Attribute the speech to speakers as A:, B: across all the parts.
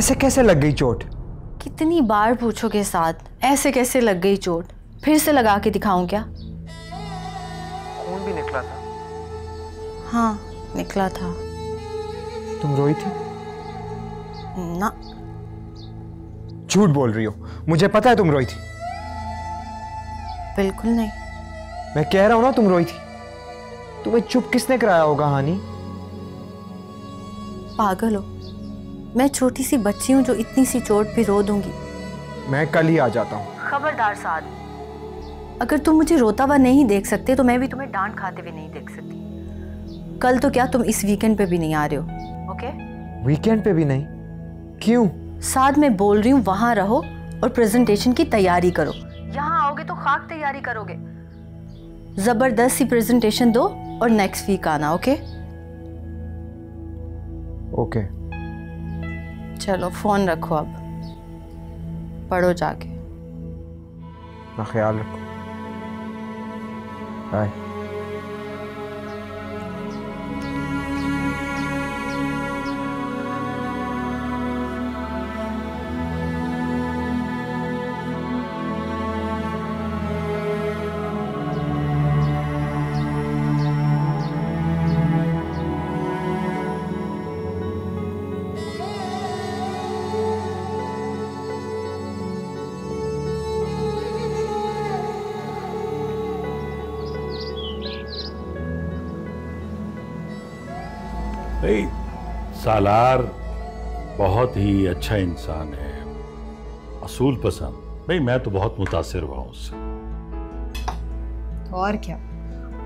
A: ऐसे कैसे लग गई चोट?
B: कितनी बार पूछोगे साथ, ऐसे कैसे लग गई चोट? फिर से लगा के दिखाऊं क्या?
A: खून भी निकला था।
B: हाँ निकला था।
A: तुम रोई थी?
B: ना।
A: झूठ बोल रही हो, मुझे पता है तुम रोई थी।
B: बिल्कुल नहीं।
A: मैं कह रहा हूं ना तुम रोई थी। तुम्हें चुप किसने कराया होगा हानी?
B: पागल हो, मैं छोटी सी बच्ची हूँ जो इतनी सी चोट भी रो दूंगी।
A: मैं कल ही आ जाता हूँ।
B: खबरदार साद, अगर तुम मुझे रोता हुआ नहीं देख सकते तो मैं भी तुम्हें डांट खाते हुए नहीं देख सकती। कल तो क्या, तुम इस वीकेंड पे भी नहीं आ रहे हो। ओके?
A: वीकेंड पे भी नहीं? क्यों?
B: साथ में बोल रही हूँ, वहां रहो और प्रेजेंटेशन की तैयारी करो। यहाँ आओगे तो खाक तैयारी करोगे। जबरदस्त सी प्रेजेंटेशन दो और नेक्स्ट वीक आना। ओके?
A: ओके।
B: चलो फोन रखो, अब पढ़ो जाके।
A: अपना ख्याल रखो। बाय।
C: भाई सालार बहुत ही अच्छा इंसान है, असूल पसंद। भाई मैं तो बहुत मुतासिर हुआ उससे।
D: और क्या,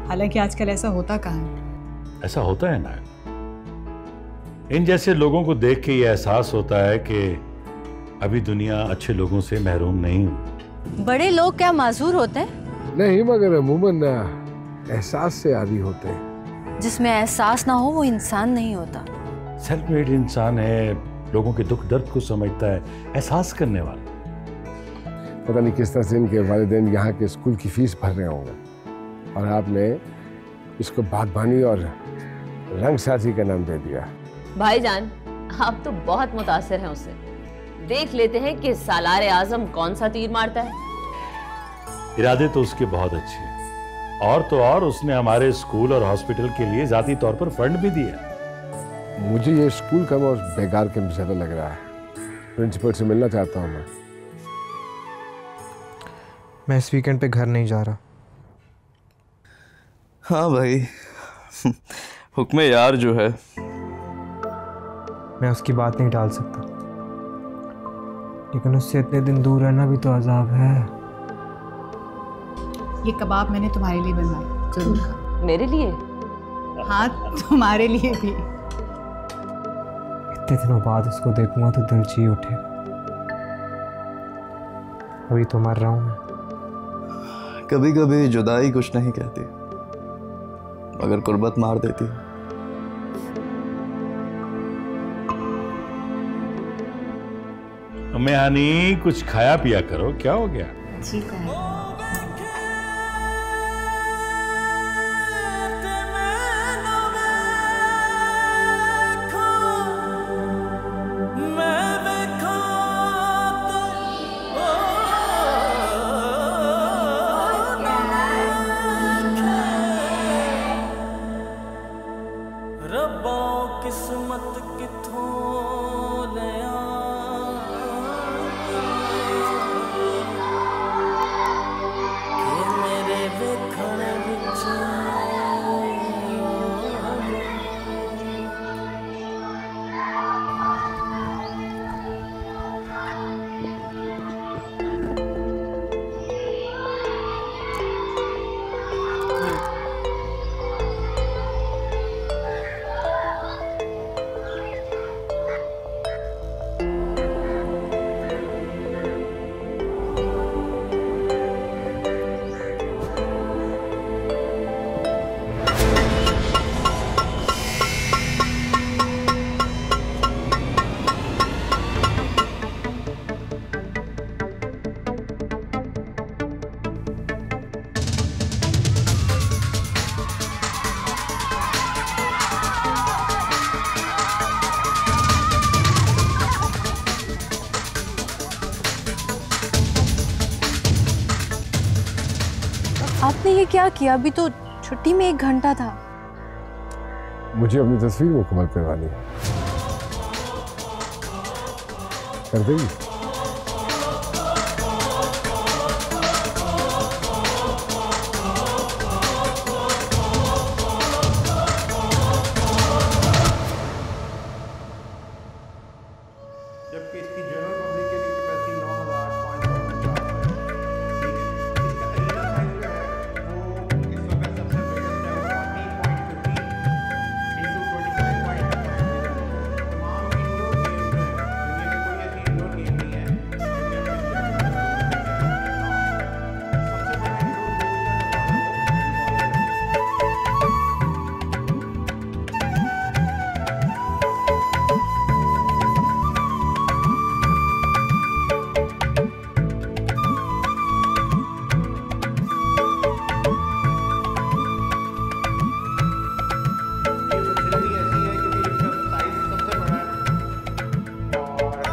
D: हालांकि आजकल ऐसा होता कहाँ है।
C: ऐसा होता है ना, इन जैसे लोगों को देख के ये एहसास होता है कि अभी दुनिया अच्छे लोगों से महरूम नहीं हुई।
B: बड़े लोग क्या माजूर होते हैं?
E: नहीं, मगर अमूमन एहसास से आदी होते हैं।
B: जिसमें एहसास ना हो वो इंसान नहीं होता।
C: सेल्फ मेड इंसान है, लोगों के दुख दर्द को समझता है, एहसास करने वाला।
E: पता नहीं किस तरह से इनके वालिदैन यहाँ के स्कूल की फीस भर रहे होंगे और आपने इसको बागबानी और रंगसाजी का नाम दे दिया।
F: भाईजान, आप तो बहुत मुतासिर हैं उससे। देख लेते हैं कि सालार आजम कौन सा तीर मारता है।
C: इरादे तो उसके बहुत अच्छे हैं, और तो और उसने हमारे स्कूल और हॉस्पिटल के लिए जाती तौर पर फंड भी दिया।
E: मुझे ये स्कूल का बहुत बेकार कैंप ज्यादा लग रहा है। प्रिंसिपल से मिलना चाहता हूँ
A: मैं इस वीकेंड पे घर नहीं जा रहा।
G: हाँ भाई, हुक्म यार जो है।
A: मैं उसकी बात नहीं टाल सकता, लेकिन उससे इतने दिन दूर रहना भी तो अजाब है।
D: ये कबाब मैंने तुम्हारे लिए बनवाए, जरूर खा।
F: मेरे लिए?
D: हाँ, तुम्हारे लिए भी।
A: इतने दिनों बाद उसको देखूंगा तो दिल जी उठेगा। अभी तो मर रहा हूं मैं।
G: कभी कभी जुदाई कुछ नहीं कहती, मगर कुर्बत मार देती।
C: अम्मे हानी, कुछ खाया पिया करो, क्या हो गया?
D: ठीक है।
B: आपने ये क्या किया? अभी तो छुट्टी में 1 घंटा था।
E: मुझे अपनी तस्वीर मुकम्मल करवानी है। कर देगी?
H: जबकि इसकी जनरल पब्लिक के लिए कैपेसिटी 9,550 है। इसका एरिया साइज जो है वो इस वक्त सबसे बिगेस्ट है, वो 40.15 into 25.5। तमाम इंडोर गेम जो है, दुनिया की कोई ऐसी इंडोर गेम नहीं है जिसमें सबसे बड़ा इंडोर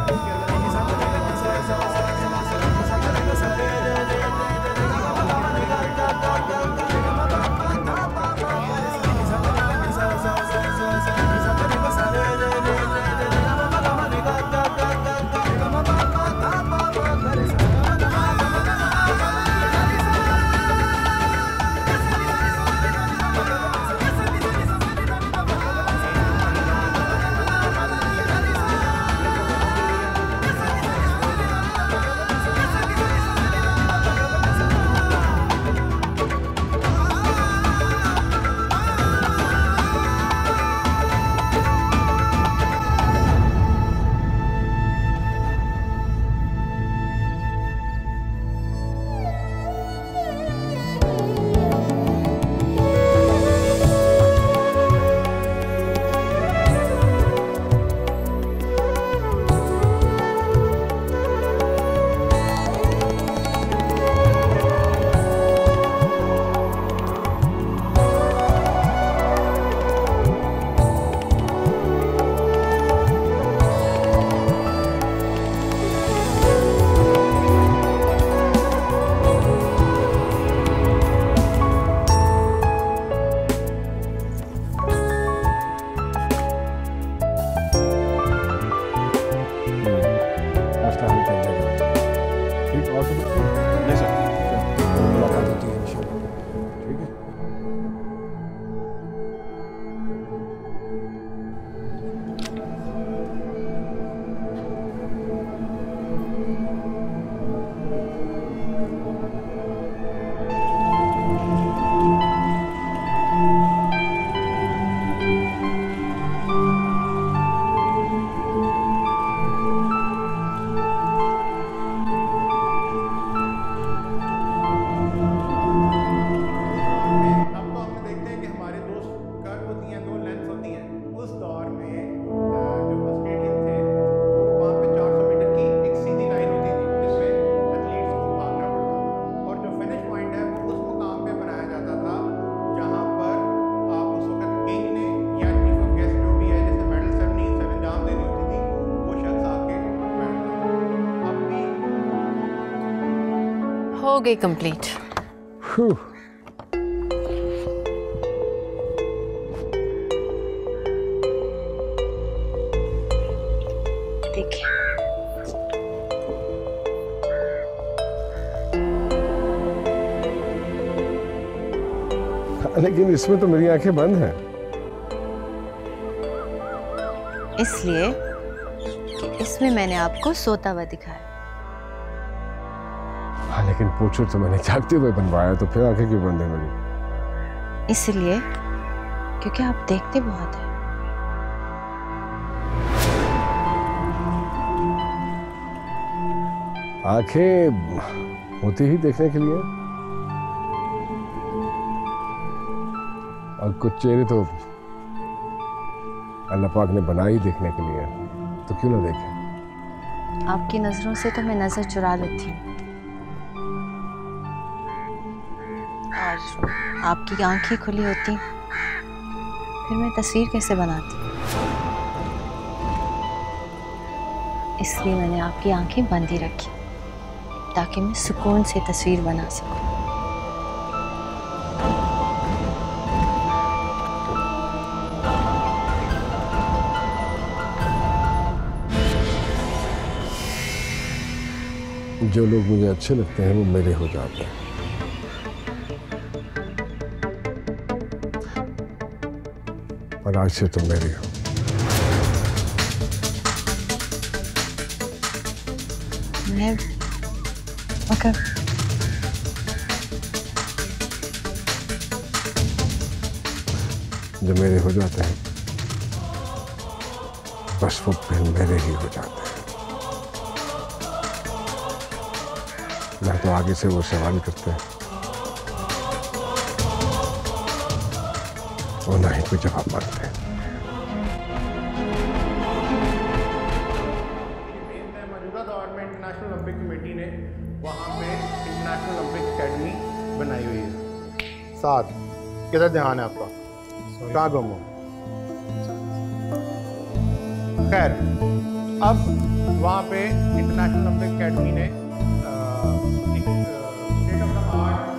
B: हो गई कंप्लीट। देखिए
E: लेकिन इसमें तो मेरी आंखें बंद हैं।
B: इसलिए कि इसमें मैंने आपको सोता हुआ दिखाया।
E: हाँ, लेकिन पोर्ट्रेट तो मैंने जागते हुए बनवाया, तो फिर आंखें क्यों बंद है मेरी?
B: इसलिए क्योंकि आप देखते बहुत हैं।
E: आंखें होती ही देखने के लिए, और कुछ चेहरे तो अल्लाह पाक ने बनाई देखने के लिए, तो क्यों ना देखें?
B: आपकी नजरों से तो मैं नजर चुरा लेती हूँ, और आपकी आंखें खुली होती फिर मैं तस्वीर कैसे बनाती? इसलिए मैंने आपकी आंखें बंद ही रखी ताकि मैं सुकून से तस्वीर बना सकूं।
E: जो लोग मुझे अच्छे लगते हैं वो मेरे हो जाते हैं। और आज से तुम मेरी हो।
B: मगर
E: जो मेरे हो जाते हैं बस वो फिर मेरे ही हो जाते हैं। ना तो आगे से वो सवाल करते हैं और ना ही कोई जवाब मांगते हैं।
H: मौजूदा दौर में इंटरनेशनल ओलंपिक कमेटी ने वहाँ पे इंटरनेशनल ओलंपिक एकेडमी बनाई हुई है। साथ किधर ध्यान है आपका? कहाँ गुम हो? खैर, अब वहाँ पे इंटरनेशनल ओलंपिक एकेडमी ने स्टेट ऑफ द आर्ट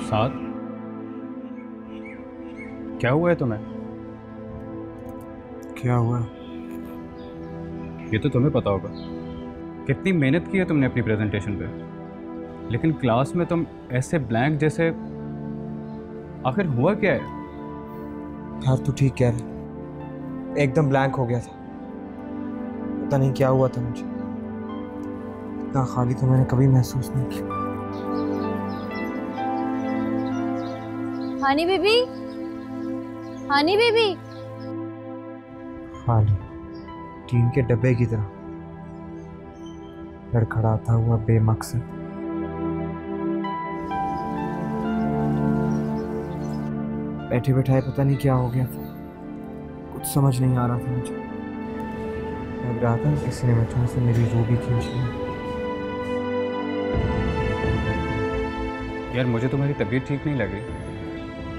I: साथ क्या हुआ है तुम्हें?
A: क्या हुआ?
I: ये तो तुम्हें पता होगा। कितनी मेहनत की है तुमने अपनी प्रेजेंटेशन पे, लेकिन क्लास में तुम ऐसे ब्लैंक जैसे। आखिर हुआ क्या है?
A: यार तू ठीक कह रहा, एकदम ब्लैंक हो गया था। पता नहीं क्या हुआ था मुझे। इतना खाली तो मैंने कभी महसूस नहीं किया।
J: हानी बेबी, हानी बेबी।
A: खाली टीन के डब्बे की तरह लड़खड़ाता हुआ बेमकसद। बैठे बैठाए पता नहीं क्या हो गया था, कुछ समझ नहीं आ रहा था मुझे। लग रहा था किसी ने मुझे से मेरी रूह भी खींच ली।
I: यार मुझे तुम्हारी तबीयत ठीक नहीं लग रही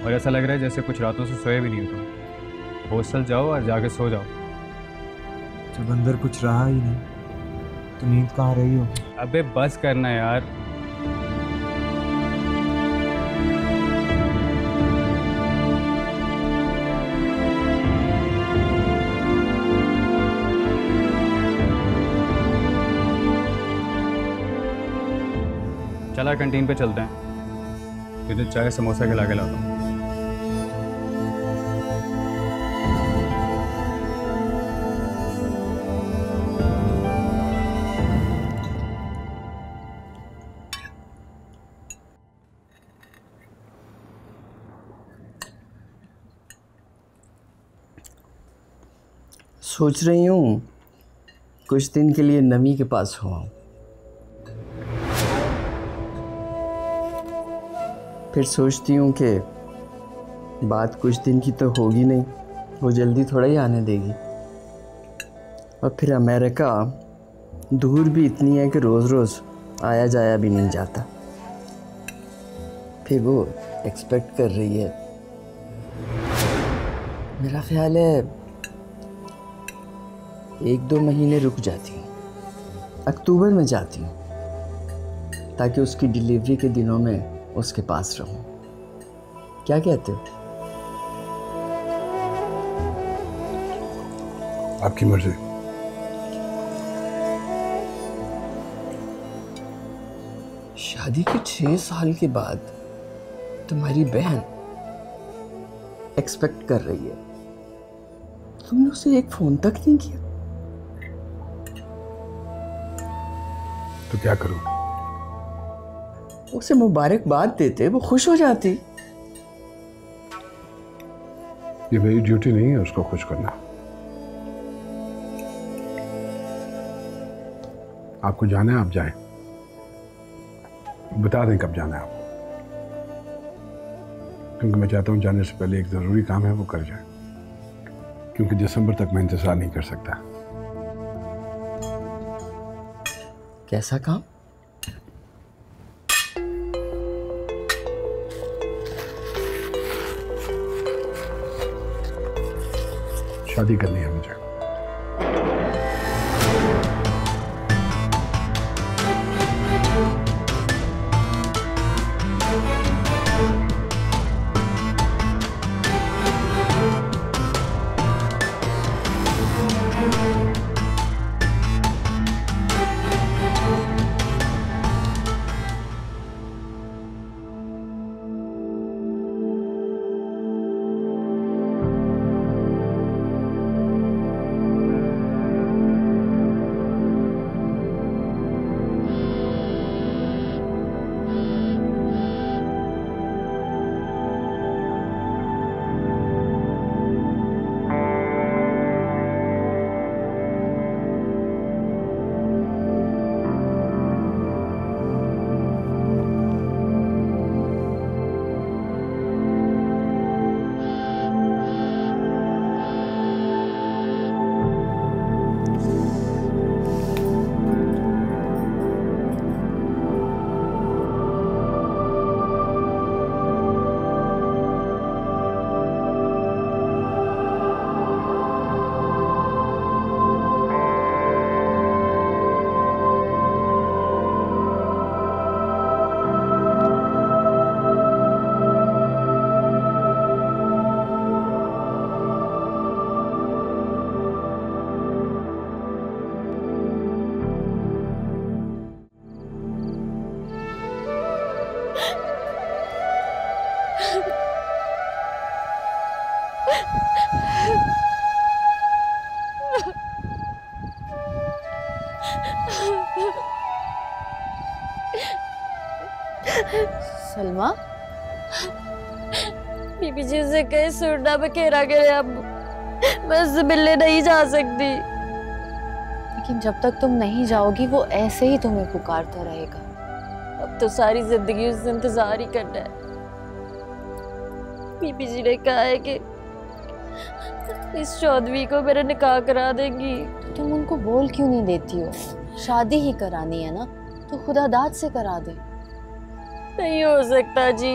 I: और ऐसा लग रहा है जैसे कुछ रातों से सोए भी नहीं हो तुम। हॉस्टल जाओ और जाके सो जाओ।
A: जब अंदर कुछ रहा ही नहीं तो नींद कहाँ रही होगी?
I: अबे बस करना यार। चला कैंटीन पे चलते हैं, तुझे चाय समोसा खिला के लाता हूँ।
K: सोच रही हूँ कुछ दिन के लिए नमी के पास हो आऊं। फिर सोचती हूँ कि बात कुछ दिन की तो होगी नहीं, वो जल्दी थोड़ा ही आने देगी। और फिर अमेरिका दूर भी इतनी है कि रोज़ रोज़ आया जाया भी नहीं जाता। फिर वो एक्सपेक्ट कर रही है। मेरा ख्याल है 1-2 महीने रुक जाती हूँ, अक्टूबर में जाती हूँ ताकि उसकी डिलीवरी के दिनों में उसके पास रहूं। क्या कहते हो?
E: आपकी मर्जी।
K: शादी के 6 साल के बाद तुम्हारी बहन एक्सपेक्ट कर रही है, तुमने उसे एक फोन तक नहीं किया।
E: तो क्या करूं?
K: उसे मुबारकबाद देते, वो खुश हो जाती।
E: ये मेरी ड्यूटी नहीं है उसको खुश करना। आपको जाना है आप जाएं, बता दें कब जाना है आपको, क्योंकि मैं चाहता हूं जाने से पहले एक जरूरी काम है वो कर जाए, क्योंकि दिसंबर तक मैं इंतजार नहीं कर सकता।
K: कैसा काम?
E: शादी करनी है मुझे।
B: सलमा,
J: बीबी जी से कहे सुरना में घेरा करे, अब मैं उससे मिलने नहीं जा सकती।
B: लेकिन जब तक तुम नहीं जाओगी वो ऐसे ही तुम्हें पुकारता रहेगा।
J: अब तो सारी जिंदगी उससे इंतजार ही करना है। बीबी जी ने कहा है कि इस चौदहवीं को मेरा निकाह करा देंगी।
B: तुम उनको बोल क्यों नहीं देती हो? शादी ही करानी है ना, तो खुदा दाद से करा दे।
J: नहीं हो सकता जी,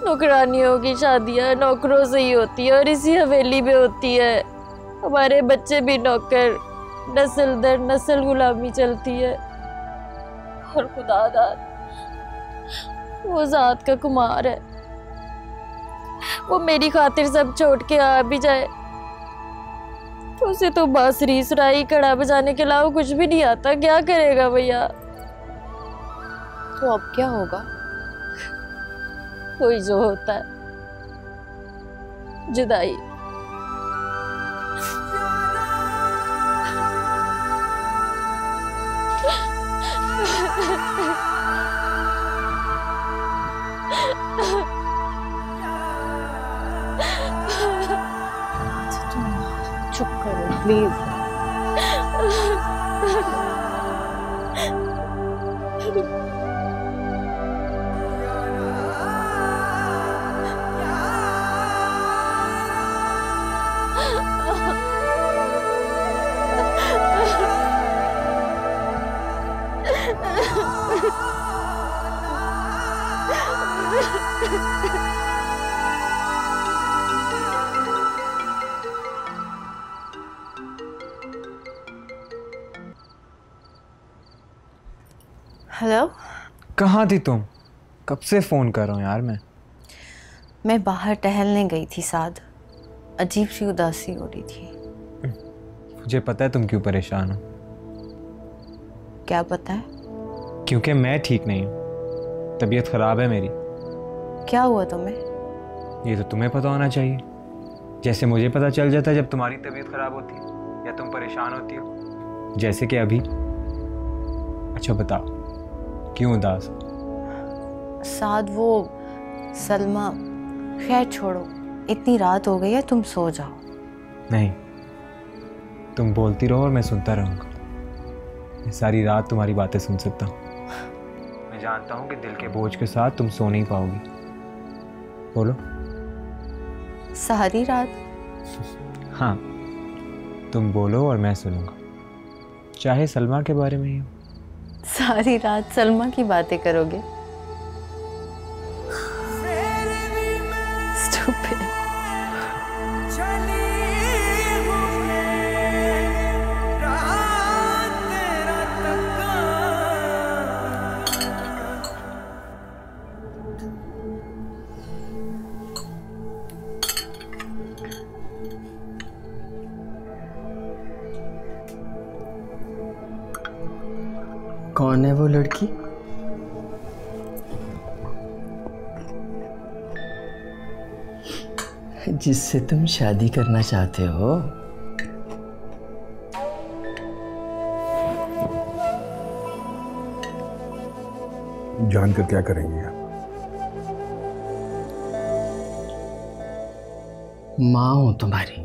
J: नौकरानियों की शादियां नौकरों से ही होती है और इसी हवेली में होती है। हमारे बच्चे भी नौकर, नस्ल दर नस्ल गुलामी चलती है। और खुदा दाद वो जात का कुमार है, वो मेरी खातिर सब छोड़ के आ भी जाए तो उसे तो बांसुरी, सुराई, कड़ा बजाने के अलावा कुछ भी नहीं आता। क्या करेगा भैया?
B: तो अब क्या होगा?
J: कोई जो होता है, जुदाई।
B: चुप करो प्लीज। हेलो,
A: कहाँ थी तुम? कब से फ़ोन कर रहा हूँ यार
B: मैं बाहर टहलने गई थी साद। अजीब सी उदासी हो रही थी।
A: मुझे पता है तुम क्यों परेशान हो।
B: क्या पता है?
A: क्योंकि मैं ठीक नहीं हूँ, तबीयत ख़राब है मेरी।
B: क्या हुआ तुम्हें?
A: ये तो तुम्हें पता होना चाहिए, जैसे मुझे पता चल जाता है जब तुम्हारी तबीयत ख़राब होती है या तुम परेशान होती हो, जैसे कि अभी। अच्छा बताओ, क्यों उदास?
B: साद वो सलमा, खैर छोड़ो, इतनी रात हो गई है, तुम सो जाओ।
A: नहीं, तुम बोलती रहो और मैं सुनता रहूँगा। मैं सारी रात तुम्हारी बातें सुन सकता हूँ। मैं जानता हूँ कि दिल के बोझ के साथ तुम सो नहीं पाओगी। बोलो।
B: सारी रात?
A: हाँ, तुम बोलो और मैं सुनूंगा, चाहे सलमा के बारे में ही हो।
B: सारी रात सलमा की बातें करोगे? Stupid.
K: कौन है वो लड़की? जिससे तुम शादी करना चाहते हो?
E: जानकर क्या करेंगे आप?
K: माँ हूं तुम्हारी।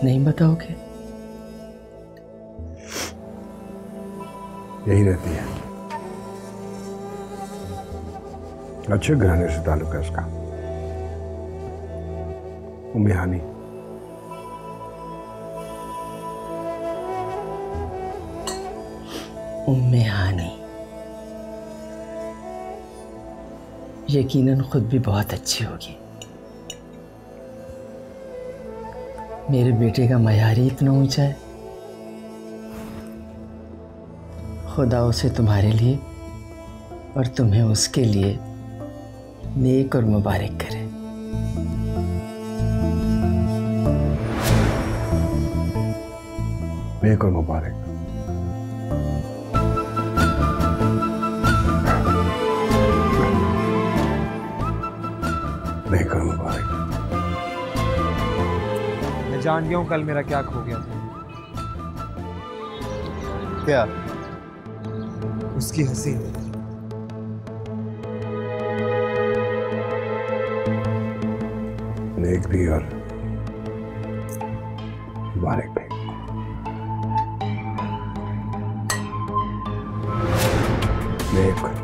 K: नहीं बताओगे?
E: यही रहती है, अच्छे घराने से ताल्लुक है उसका। उम्मे हानी।
K: उम्मे हानी यकीनन खुद भी बहुत अच्छी होगी। मेरे बेटे का मयार ही इतना ऊंचा है, खुदा उसे तुम्हारे लिए और तुम्हें उसके लिए नेक और मुबारक करे।
E: नेक और मुबारक। नेक और मुबारक।
A: जान गया हूँ कल मेरा क्या खो गया था।
G: क्या?
A: उसकी हंसी।
E: नेक भी और मुबारक भी। नेक और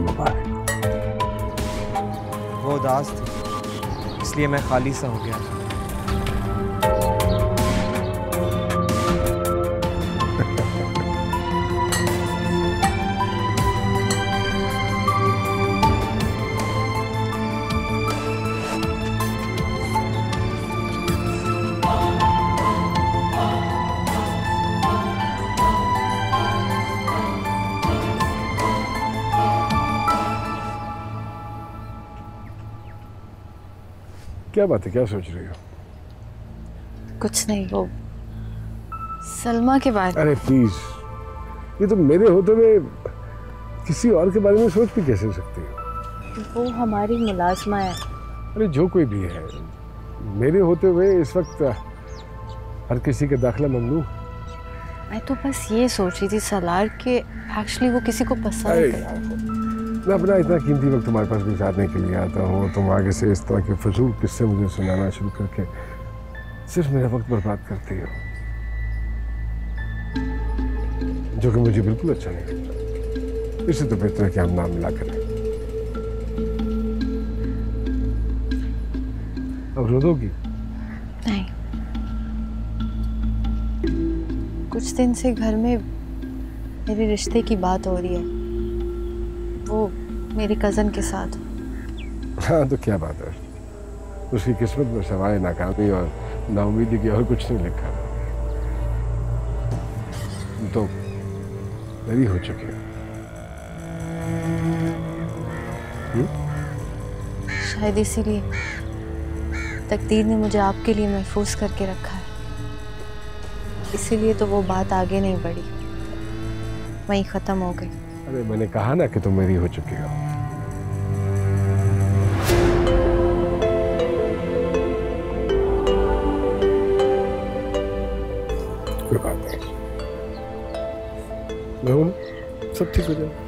E: मुबारक।
A: वो उदास थी इसलिए मैं खाली सा हो गया था।
E: क्या बात है, क्या सोच रही हो?
B: कुछ नहीं, वो सलमा के बारे।
E: अरे प्लीज, ये तो मेरे होते हुए किसी और के बारे में सोच भी कैसे सकती हो?
J: वो हमारी मुलाजमा है।
E: अरे जो कोई भी है, मेरे होते हुए इस वक्त हर किसी का दाखिला ममनू।
B: मैं तो बस ये सोच रही थी सलार के एक्चुअली वो किसी को पसंद करता।
E: मैं अपना इतना कीमती वक्त तुम्हारे पास गुजारने के लिए आता हूँ, तुम आगे से इस तरह के फजूल किस्से मुझे सुनाना शुरू करके सिर्फ मेरा वक्त बर्बाद करती हो, जो कि मुझे बिल्कुल अच्छा नहीं लगता। इससे तो बेहतर है कि हम नाम मिला करें। अब रो दोगी?
B: नहीं, कुछ दिन से घर में मेरे रिश्ते की बात हो रही है, वो मेरे कज़न के साथ।
E: हाँ तो क्या बात है, उसकी किस्मत में सवाए नाकामी और नाउमीदी की और कुछ नहीं लिखा। तो मेरी हो चुकी है।
B: शायद इसीलिए तकदीर ने मुझे आपके लिए महफूज करके रखा है, इसीलिए तो वो बात आगे नहीं बढ़ी, वहीं ख़त्म हो गई।
E: अरे मैंने कहा ना कि तुम मेरी हो चुकी हो। कोई बात नहीं, मैं हूं, सब ठीक हो जाए।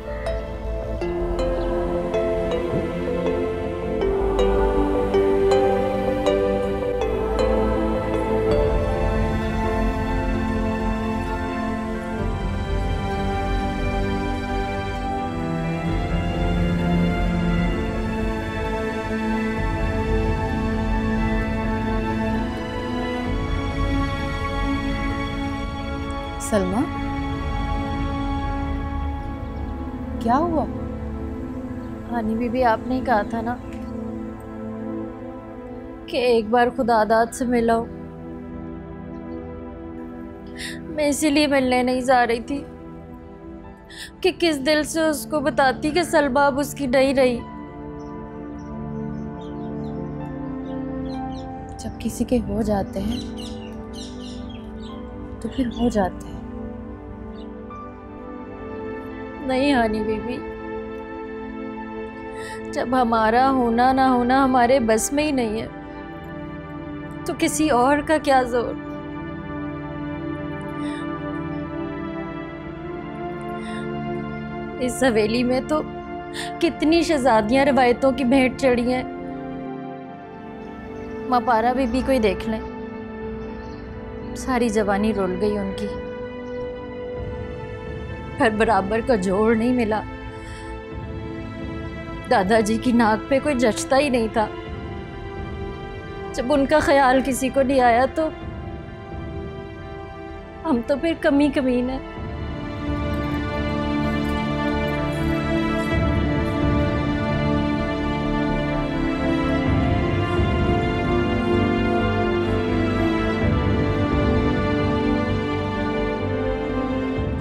B: सलमा, क्या हुआ?
J: हानी बीबी, आपने ही कहा था ना कि एक बार खुदादाद से मिला हो। मैं इसीलिए मिलने नहीं जा रही थी कि किस दिल से उसको बताती कि सलमा अब उसकी नहीं रही।
B: जब किसी के हो जाते हैं तो फिर हो जाते हैं।
J: नहीं हानी बीबी, जब हमारा होना ना होना हमारे बस में ही नहीं है तो किसी और का क्या जोर। इस हवेली में तो कितनी शहजादियां रवायतों की भेंट चढ़ी हैं। मापारा बीबी को ही देख लें, सारी जवानी रुल गई उनकी, पर बराबर का जोड़ नहीं मिला। दादाजी की नाक पे कोई जचता ही नहीं था। जब उनका ख्याल किसी को नहीं आया तो हम तो फिर कमी कमीन है।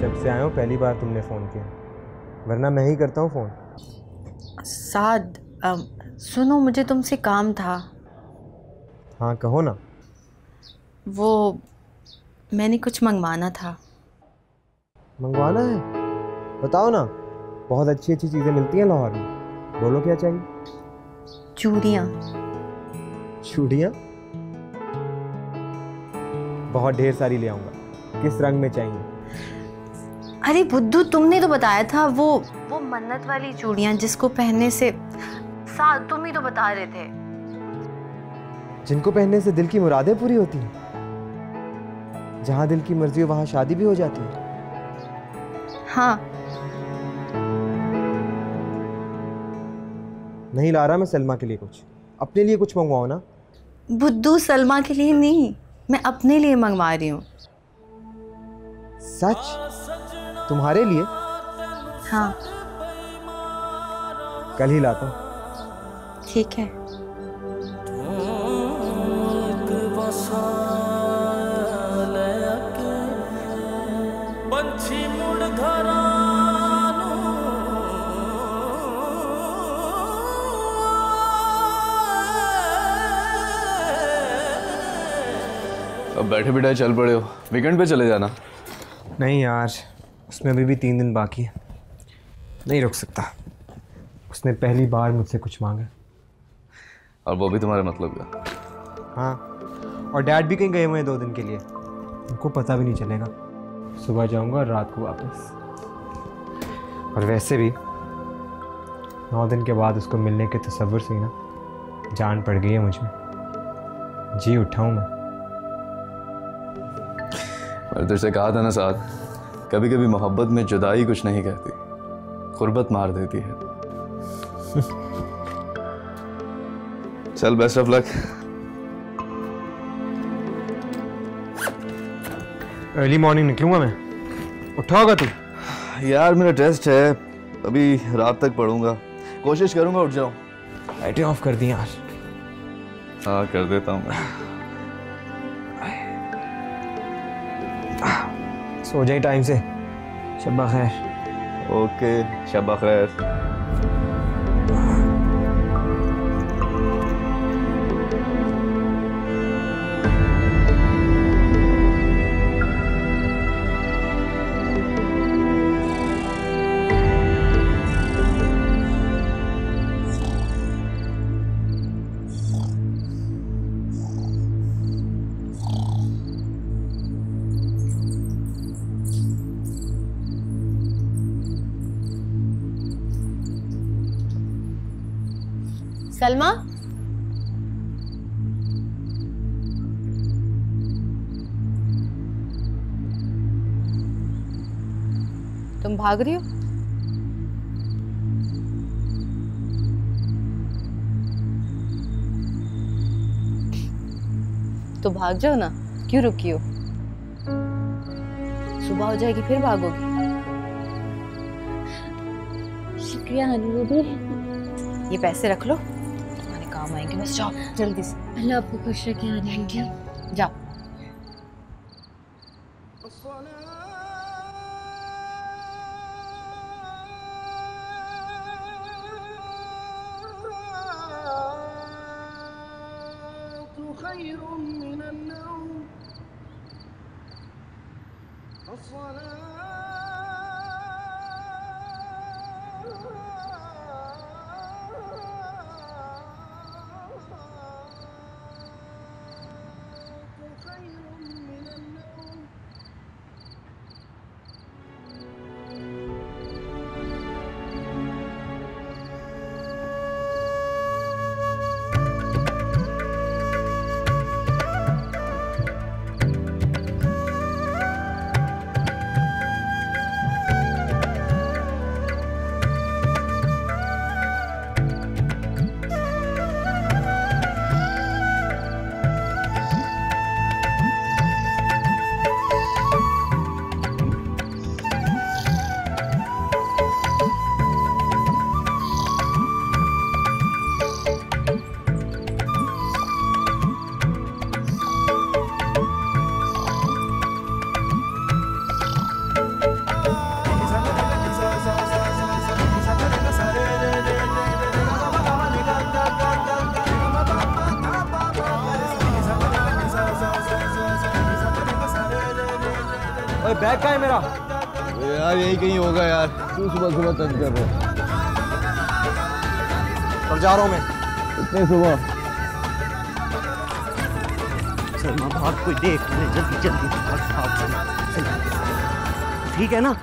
A: जब से आया हूँ पहली बार तुमने फ़ोन किया, वरना मैं ही करता हूँ फ़ोन।
B: साद, सुनो, मुझे तुमसे काम था।
A: हाँ कहो ना।
B: वो मैंने कुछ मंगवाना था।
A: मंगवाना है? बताओ ना, बहुत अच्छी अच्छी चीज़ें मिलती हैं लाहौर में। बोलो क्या चाहिए?
B: चूड़ियाँ।
A: चूड़ियाँ? बहुत ढेर सारी ले आऊँगा। किस रंग में चाहिए?
B: अरे बुद्धू, तुमने तो बताया था वो मन्नत वाली चूड़ियाँ जिसको पहनने से तुम ही तो बता रहे थे।
A: जिनको पहनने से दिल की मुरादें पूरी होती हैं। जहाँ दिल की मर्जी हो वहाँ शादी भी हो जाती है।
B: हाँ।
A: नहीं ला रहा मैं सलमा के लिए कुछ, अपने लिए कुछ मंगवाओ ना।
B: बुद्धू, सलमा के लिए नहीं, मैं अपने लिए मंगवा रही हूँ।
A: सच? तुम्हारे लिए?
B: हाँ।
A: कल ही लाता हूँ।
B: ठीक है।
G: अब बैठे बिठाए चल पड़े हो, वीकेंड पे चले जाना।
A: नहीं यार, उसमें अभी भी 3 दिन बाकी है, नहीं रुक सकता। उसने पहली बार मुझसे कुछ मांगा।
G: और वो भी तुम्हारे मतलब का?
A: हाँ, और डैड भी कहीं गए हुए हैं 2 दिन के लिए, उनको पता भी नहीं चलेगा। सुबह जाऊंगा और रात को वापस। और वैसे भी 9 दिन के बाद उसको मिलने के तसव्वुर से ही ना जान पड़ गई है मुझ में। जी उठा हूँ मैं।
G: मैंने तुझसे कहा था ना साथ, कभी कभी मोहब्बत में जुदाई कुछ नहीं कहती, गुर्बत मार देती है। चल, best of luck.
A: Early morning निकलूंगा मैं, उठाओगा तू?
G: यार मेरा टेस्ट है, अभी रात तक पढ़ूंगा, कोशिश करूंगा उठ जाऊं।
A: लाइटें ऑफ कर दी यार।
G: हाँ कर देता हूँ मैं।
A: सो जाए टाइम से। शब्बा खैर।
G: ओके, शब्बा खैर।
F: सलमा, तुम भाग रही हो? तो भाग जाओ ना, क्यों रुकी हो? सुबह हो जाएगी फिर भागोगी।
J: शुक्रिया हनी दीदी।
F: ये पैसे रख लो, तुम्हारे काम आएंगे। बस जाओ जल्दी से।
J: अल्लाह आपको खुश रखे हनी दीदी।
F: जाओ।
A: ओए बैग कहाँ है मेरा?
G: यार यही कहीं होगा यार, तू सुबह सुबह तंग कर रहा है।
A: अब जा रहा हूँ मैं।
G: इतने सुबह?
L: सलमा भाग, कोई देख ले, जल्दी जल्दी भाग भाग सलमा, ठीक है ना?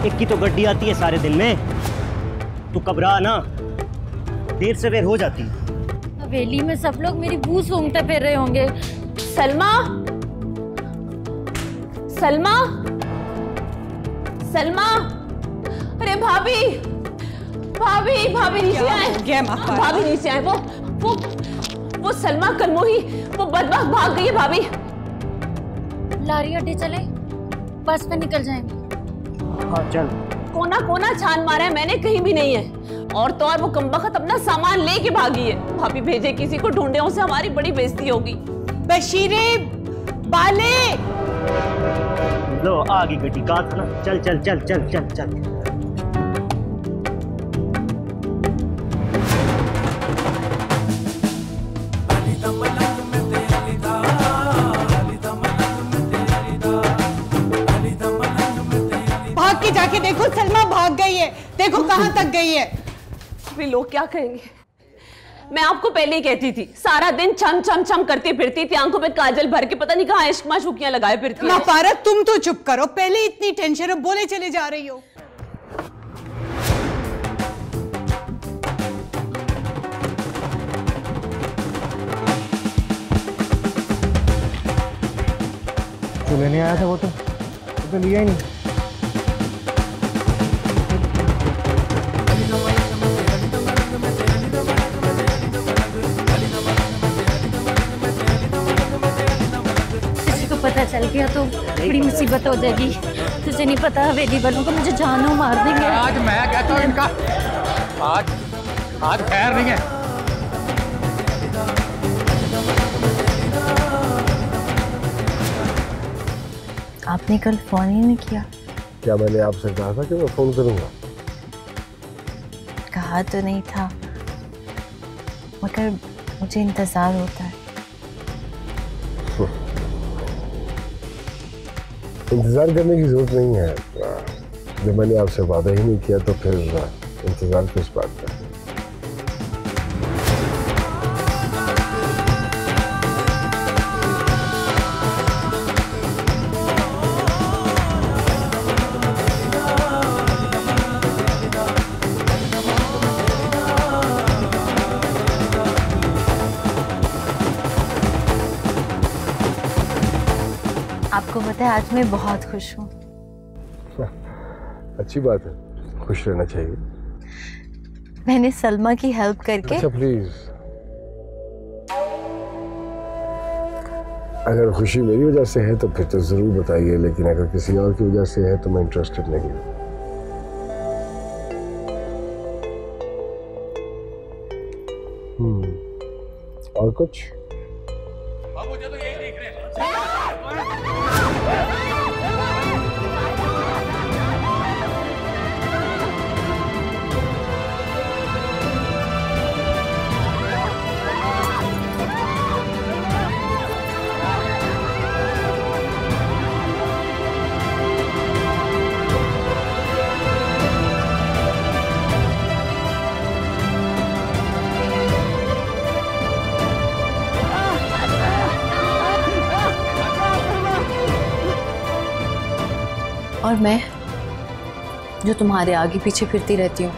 L: एक की तो गड्डी आती है सारे दिन में, तू घबरा ना, देर से बेर हो जाती है।
J: हवेली में सब लोग मेरी बू सूंघते फिर रहे होंगे।
F: सलमा, सलमा, सलमा, अरे भाभी, भाभी, भाभी नीचे आए, भाभी नीचे आए। वो सलमा कलमोही, वो बदबख्त भाग गई है भाभी।
J: लारी अड्डे चले, बस पे निकल जाएंगे।
L: हाँ चल।
F: कोना कोना छान मारा है मैंने, कहीं भी नहीं है। और तो और वो कमबख्त अपना सामान लेके भागी है। भाभी भेजे किसी को, ढूंढे, उसे हमारी बड़ी बेइज्जती होगी।
D: बशीरे, बाले,
L: लो आ गई गड्डी, कहा था ना, चल चल चल चल चल चल।
D: जाके देखो, सलमा भाग गई है, देखो कहां तक गई है।
F: वे लोग क्या कहेंगे? मैं आपको पहले ही कहती थी, सारा दिन चम चम चम करती फिरती थी, आंखों में काजल भर के पता नहीं कहां इश्क माशूकियां लगाए फिरती
D: ना पारा, तुम तो चुप करो, पहले इतनी टेंशन है, बोले चले जा रही हो।
A: जो लेने आया था वो तो लिया ही नहीं।
J: पता चल गया तो बड़ी मुसीबत हो जाएगी। तुझे नहीं पता, हवेली वालों को मुझे जानों मार देंगे।
I: आज मैं कहता हूँ इनका आज खैर नहीं है।
B: आपने कल फोन ही नहीं किया।
E: क्या मैंने आपसे कहा था कि मैं फोन करूंगा?
B: कहा तो नहीं था, मगर मुझे इंतजार होता है।
E: इंतजार करने की जरूरत नहीं है। जब मैंने आपसे वादा ही नहीं किया तो फिर इंतजार किस बात का?
B: आपको पता है, आज मैं बहुत खुश हूँ।
E: अच्छी बात है, खुश रहना चाहिए।
B: मैंने सलमा की हेल्प करके।
E: अच्छा प्लीज, अगर खुशी मेरी वजह से है तो फिर तो जरूर बताइए, लेकिन अगर किसी और की वजह से है तो मैं इंटरेस्टेड नहीं हूँ। और कुछ?
H: मुझे तो यही देख रहे हैं।
B: और मैं जो तुम्हारे आगे पीछे फिरती रहती हूँ,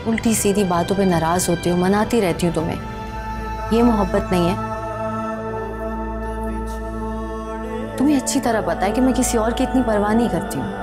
B: उल्टी सीधी बातों पे नाराज होती हूँ, मनाती रहती हूँ तुम्हें, ये मोहब्बत नहीं है। तुम्हें अच्छी तरह पता है कि मैं किसी और की इतनी परवाह नहीं करती हूँ।